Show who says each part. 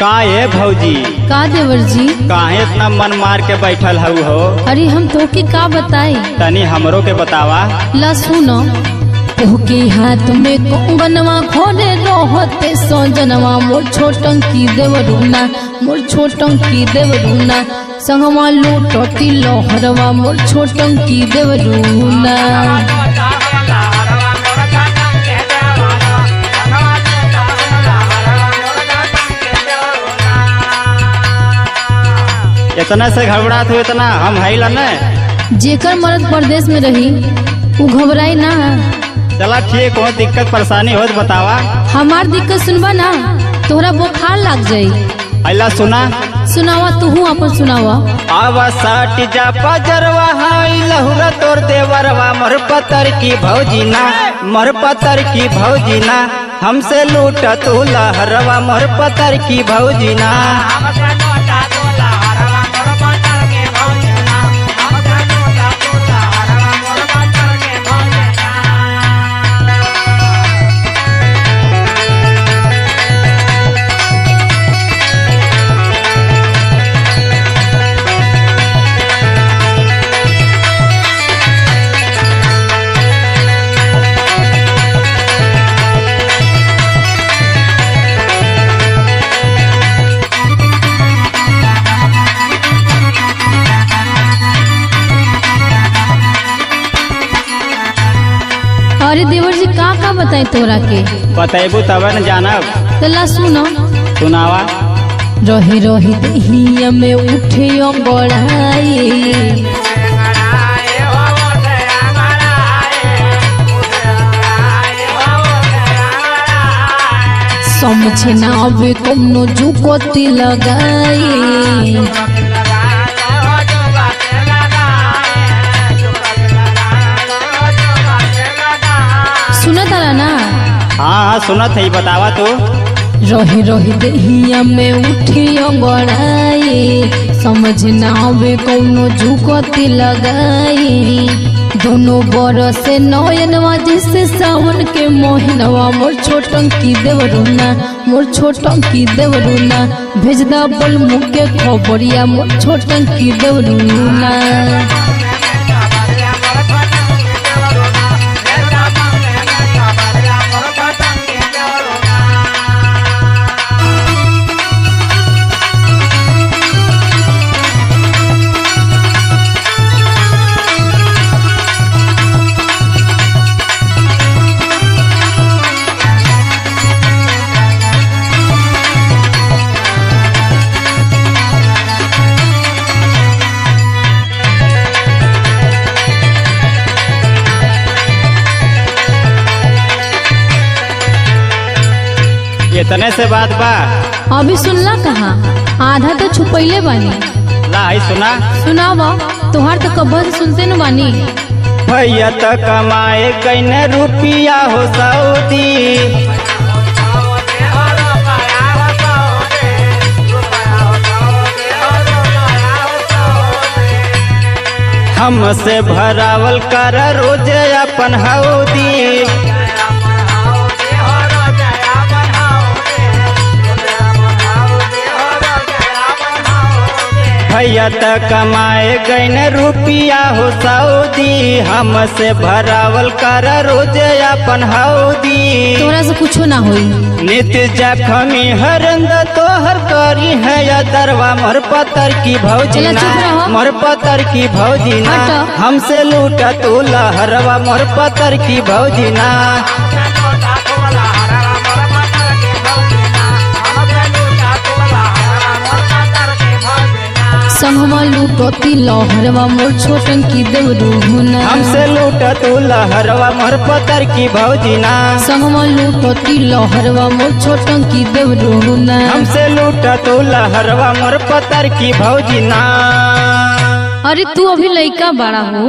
Speaker 1: का है भौजी?
Speaker 2: का देवर जी?
Speaker 1: काहे इतना मन मार के बैठल हऊ हो?
Speaker 2: अरे हम तोके का बताई?
Speaker 1: तनी हमरो के बतावा।
Speaker 2: ला सुनो, तोके हाथ में कंगनवा खोले रहते सजनवा मोर छोटंकी देवरुना, मोर छोटंकी देवरुना संगवा लूटती लहरवा मोर छोटंकी देवरुना।
Speaker 1: इतना से घबरात हो? इतना हम है ला न
Speaker 2: जेकर मर्द प्रदेश में रही वो घबराई ना।
Speaker 1: चला ठीक हो, दिक्कत परेशानी हो तो बतावा।
Speaker 2: हमार दिक्कत सुनबा ना तोहरा बुखार लग जाई।
Speaker 1: अल्लाह सुना।
Speaker 2: सुनावा तू अपन सुनावा।
Speaker 1: आवा साट जा पजरवा हाई लहुरा तोर देवरवा मोर पतर की भौजीना, मोर पतर की भौजीना हमसे लूट तू लहरवा मोर पतर की भौजीना।
Speaker 2: अरे देवर जी का बताई तोरा के?
Speaker 1: बतेबू तब न जानब।
Speaker 2: तला सुनो।
Speaker 1: सुनावा।
Speaker 2: रही रही दहिया में उठे अंगड़ाई, समझे ना अबे कौनो जुगती लगाई। सुना तारा ना?
Speaker 1: हाँ सुनत है, बतावा तो।
Speaker 2: रही रही दहिया में उठी अंगड़ाई, समझ ना आवे कौनो जुगती लगाई। दोनों बरस नयनवा जैसे सावन के मोहनवा मोर छोटंकी देवरुना, मोर छोटंकी देवरुना भेजदा बोल मुँह के खबरिया मोर छोटंकी देवरुना।
Speaker 1: इतने से बात बा?
Speaker 2: अभी सुनला कहाँ, आधा तो छुपैले बानी।
Speaker 1: ला है सुना।
Speaker 2: सुनावा। तुहार तो कब्बर सुनते न बानी।
Speaker 1: भैया तो कमाए कईने रुपिया हो सऊदी, हमसे भरावल कर रोज अपन हौदी। भैया तो कमाए गईन रुपिया हो सऊदी, हमसे भरावल कर रोज अपन हौदी।
Speaker 2: तोरा से कुछो ना होई।
Speaker 1: नित्य जखमी हरंद तोहर करी है या दरवा मोर पतर की भौजीना, मोर पतर की भौजीना हमसे लूट तू लहरवा मोर पतर की भौजीना।
Speaker 2: संगवा लूटती लहरवा मोर छोटंकी देवरुना,
Speaker 1: हमसे लूट तू लहरवा मोर पतर की भौजीना।
Speaker 2: संगवा लूटती लहरवा मोर छोटंकी देवरुना,
Speaker 1: हमसे लूट तू लहरवा मोर पतर की भौजीना।
Speaker 2: अरे तू अभी लइका बड़ा हो।